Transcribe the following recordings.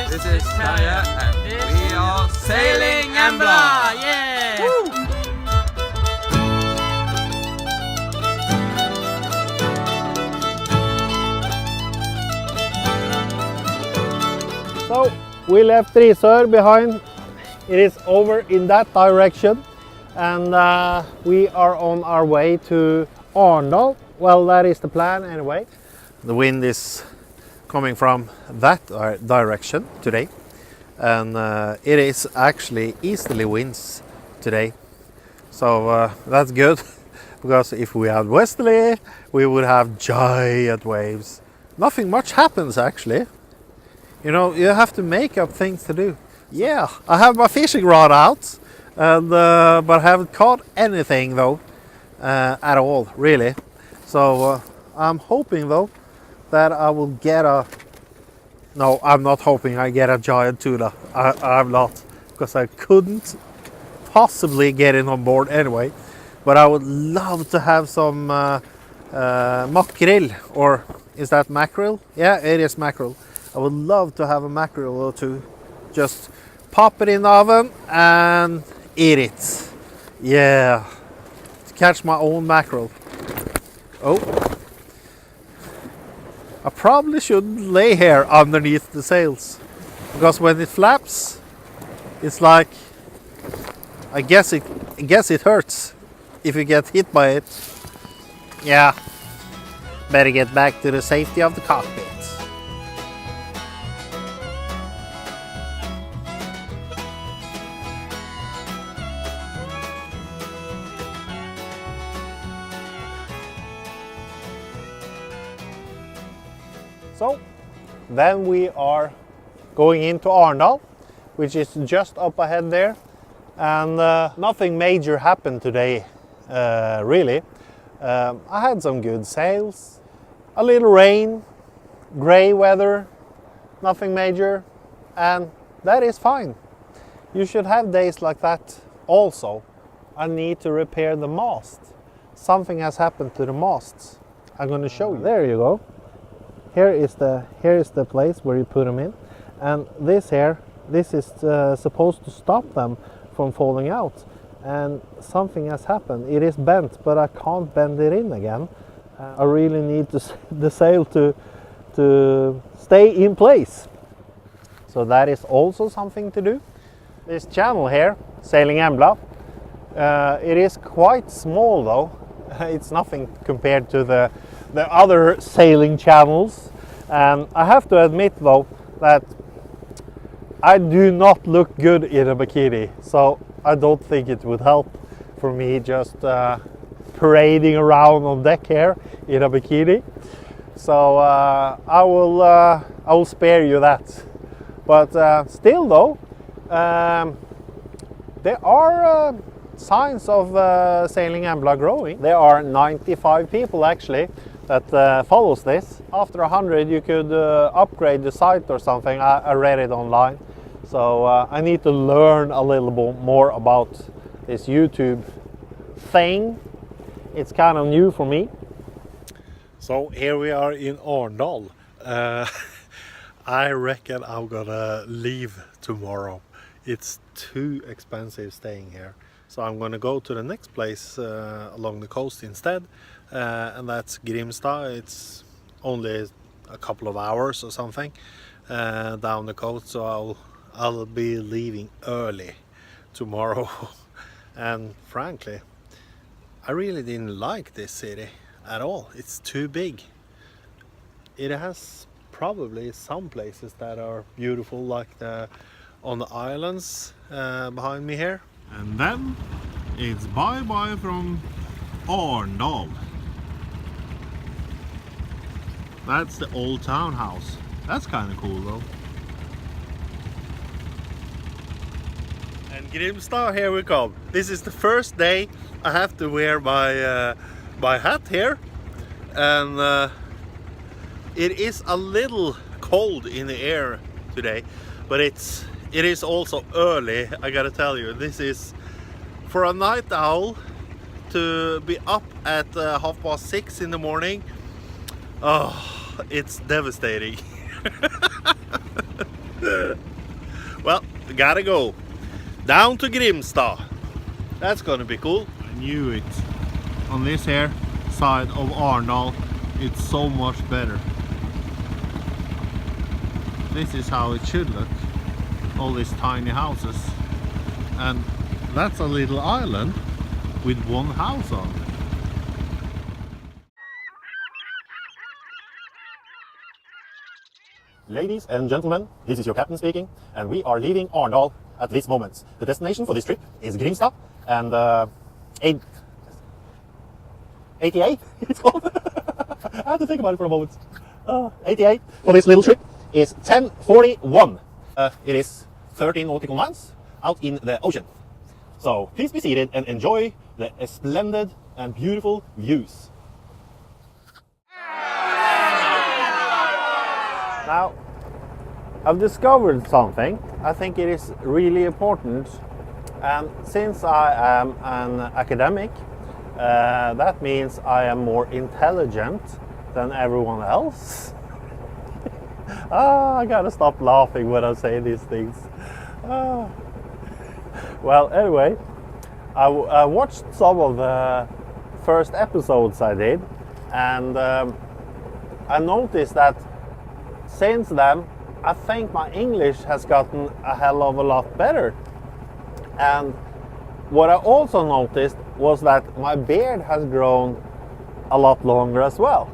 This is Taya and we are Sailing Embla! Yeah! Woo! So we left Risør behind. It is over in that direction, and we are on our way to Ornod. Well, that is the plan anyway. The wind is coming from that direction today, and it is actually easterly winds today. So that's good, because if we had westerly, we would have giant waves. Nothing much happens actually. You know, you have to make up things to do. Yeah, I have my fishing rod out, and but I haven't caught anything though, at all, really. So I'm hoping though that I will get a... No, I'm not hoping I get a giant tuna. I'm not, because I couldn't possibly get it on board anyway. But I would love to have some mackerel, or is that mackerel? Yeah, it is mackerel. I would love to have a mackerel or two. Just pop it in the oven and eat it. Yeah, to catch my own mackerel. Oh, I probably shouldn't lay here underneath the sails, because when it flaps, it's like, I guess it hurts if you get hit by it. Yeah, better get back to the safety of the cockpit. So then we are going into Ornod, which is just up ahead there, and nothing major happened today, really. I had some good sails, a little rain, gray weather, nothing major, and that is fine. You should have days like that also. I need to repair the mast. Something has happened to the masts. I'm going to show you. There you go. Here is the place where you put them in, and this is supposed to stop them from falling out, and something has happened. It is bent, but I can't bend it in again. I really need the sail to stay in place. So that is also something to do. This channel here, Sailing Embla, it is quite small though. It's nothing compared to the other sailing channels, and I have to admit though that I do not look good in a bikini, so I don't think it would help for me just parading around on deck here in a bikini. So I will spare you that. But still though, there are signs of Sailing Embla growing. There are 95 people actually that follows this. After 100 you could upgrade the site or something. I read it online. So I need to learn a little bit more about this YouTube thing. It's kind of new for me. So here we are in Ornod. I reckon I'm gonna leave tomorrow. It's too expensive staying here. So I'm going to go to the next place along the coast instead, and that's Grimstad. It's only a couple of hours or something down the coast, so I'll be leaving early tomorrow. And frankly, I really didn't like this city at all. It's too big. It has probably some places that are beautiful, like on the islands behind me here. And then it's bye-bye from Ornod. That's the old townhouse. That's kind of cool though. And Grimstad, here we come. This is the first day I have to wear my hat here, and it is a little cold in the air today, but it is also early. I gotta tell you, this is for a night owl to be up at 6:30 in the morning. Oh, it's devastating. gotta go down to Grimstad. That's gonna be cool. I knew it. On this here side of Ornod, it's so much better. This is how it should look. All these tiny houses. And that's a little island with one house on it. Ladies and gentlemen, this is your captain speaking, and we are leaving Ornod at this moment. The destination for this trip is Grimstad, and 88 it's called. I had to think about it for a moment. 88 for this little trip is 10:41. It is 13 nautical miles out in the ocean. So please be seated and enjoy the splendid and beautiful views. Now, I've discovered something. I think it is really important, and since I am an academic, that means I am more intelligent than everyone else. I gotta stop laughing when I say these things. Well, anyway, I watched some of the first episodes I did, and I noticed that since then, I think my English has gotten a hell of a lot better. And what I also noticed was that my beard has grown a lot longer as well.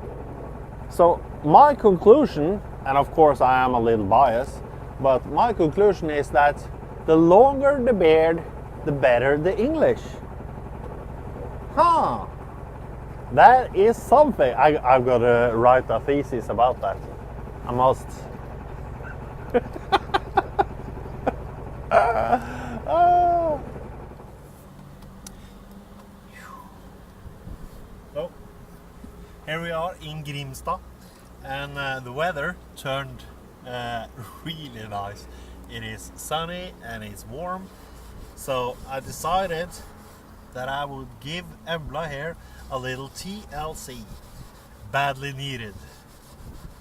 So my conclusion, and of course I am a little biased, but my conclusion is that the longer the beard, the better the English. Huh. That is something. I've got to write a thesis about that. I must. So, here we are in Grimstad, and the weather turned really nice. It is sunny and it's warm, so I decided that I would give Embla here a little TLC, badly needed.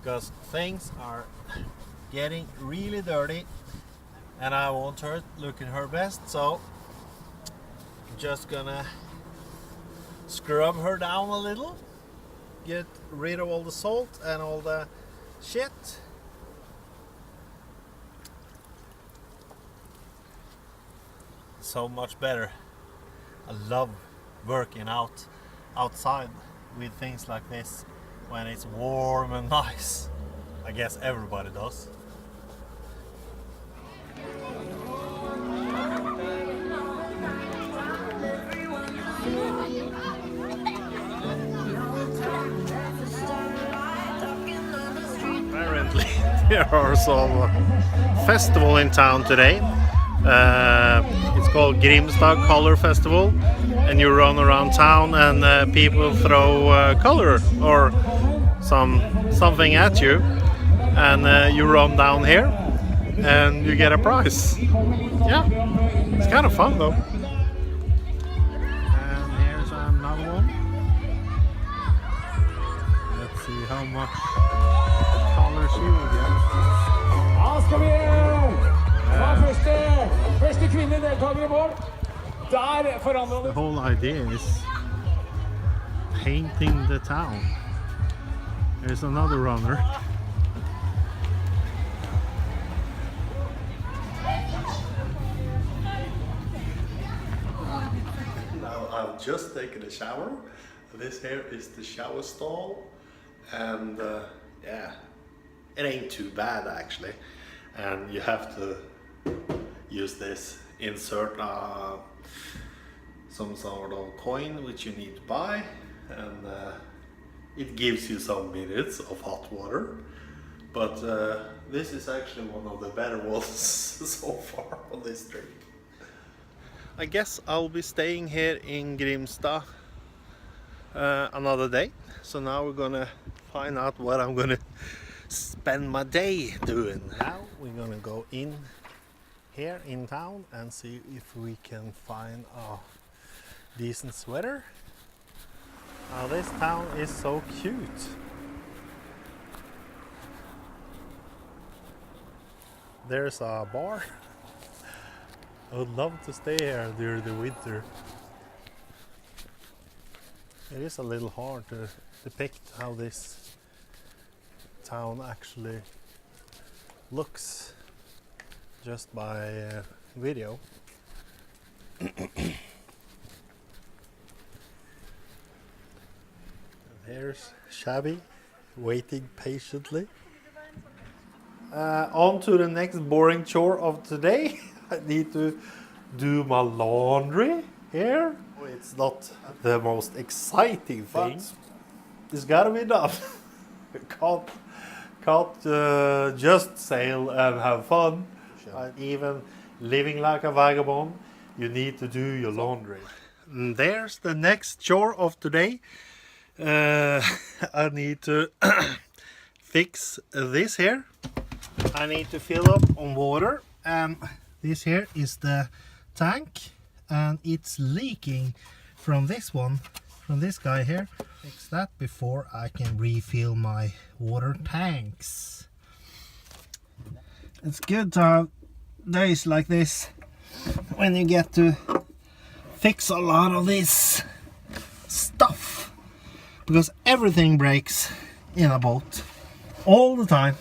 Because things are getting really dirty and I want her looking her best, so I'm just gonna scrub her down a little, get rid of all the salt and all the shit. So much better. I love working outside with things like this when it's warm and nice. I guess everybody does. Apparently there are some festival in town today. It's called Grimstad Color Festival, and you run around town and people throw color or something at you, and you run down here and you get a prize. Yeah, it's kind of fun though. And here's another one. Let's see how much color she will get. The whole idea is painting the town. There's another runner. Now I've just taken a shower. This here is the shower stall, and yeah, it ain't too bad actually. And you have to use this, insert some sort of coin which you need to buy, and it gives you some minutes of hot water. But this is actually one of the better ones so far on this trip. I guess I'll be staying here in Grimstad another day. So now we're gonna find out what I'm gonna spend my day doing. Now we're gonna go in here in town and see if we can find a decent sweater. Now this town is so cute. There's a bar I would love to stay here during the winter. It is a little hard to depict how this town actually looks just by video. Here's Shabby waiting patiently. On to the next boring chore of today. I need to do my laundry here. It's not the most exciting thing, but it's gotta be done. Can't just sail and have fun. And even living like a vagabond, you need to do your laundry. And there's the next chore of today. I need to fix this here. I need to fill up on water, and this here is the tank, and it's leaking from this one, from this guy here. Fix that before I can refill my water tanks. It's good to have days like this when you get to fix a lot of this stuff, because everything breaks in a boat all the time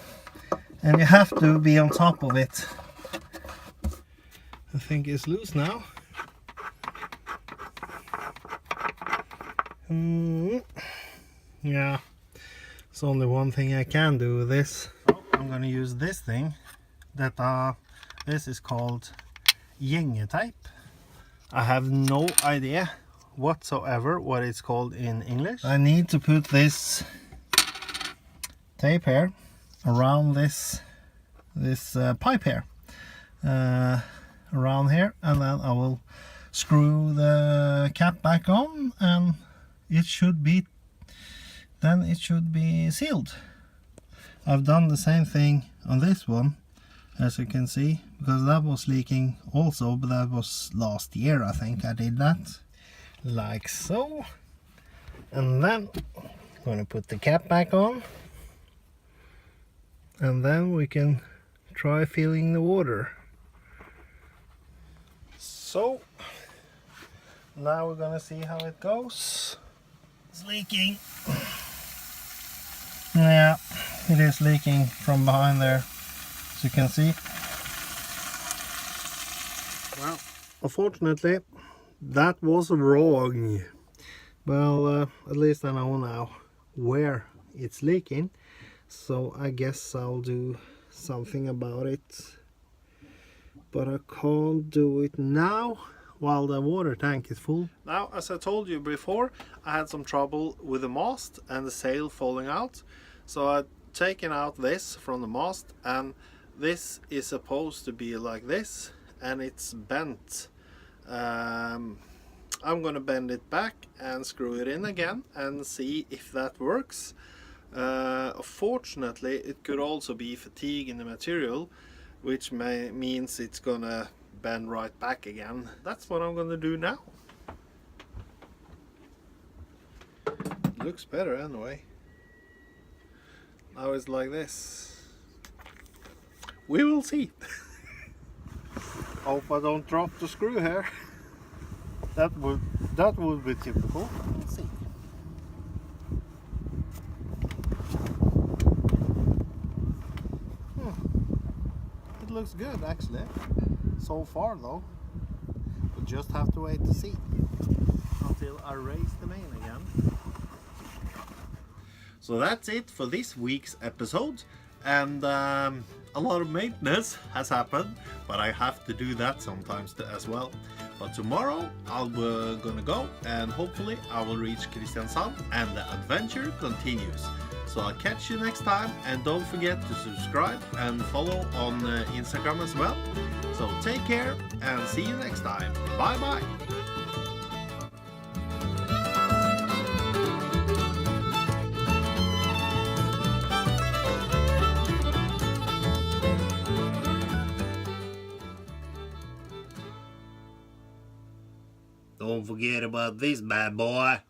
and you have to be on top of it. I think it's loose now. Yeah, it's only one thing I can do with this. I'm gonna use this thing that this is called tape. I have no idea whatsoever what it's called in English. I need to put this tape here around this pipe here, around here, and then I will screw the cap back on, and it should be sealed. I've done the same thing on this one, as you can see, because that was leaking also, but that was last year I think I did that, like so. And then I'm going to put the cap back on, and then we can try filling the water. So now we're gonna see how it goes. It's leaking. Yeah, it is leaking from behind there, as you can see. Well, unfortunately that was wrong. Well, at least I know now where it's leaking, so I guess I'll do something about it, but I can't do it now while the water tank is full. Now, as I told you before, I had some trouble with the mast and the sail falling out, so I've taken out this from the mast, and this is supposed to be like this, and it's bent. I'm gonna bend it back and screw it in again and see if that works. Fortunately, it could also be fatigue in the material, which means it's gonna bend right back again. That's what I'm gonna do now. It looks better anyway. Now it's like this. We will see. Hope I don't drop the screw here. That would be typical. Let's see. It looks good actually, so far though. We just have to wait to see until I raise the main again. So that's it for this week's episode, and a lot of maintenance has happened, but I have to do that sometimes as well. But tomorrow I'm gonna go, and hopefully I will reach Kristiansand and the adventure continues. So I'll catch you next time, and don't forget to subscribe and follow on Instagram as well. So take care and see you next time. Bye bye. Don't forget about this bad boy.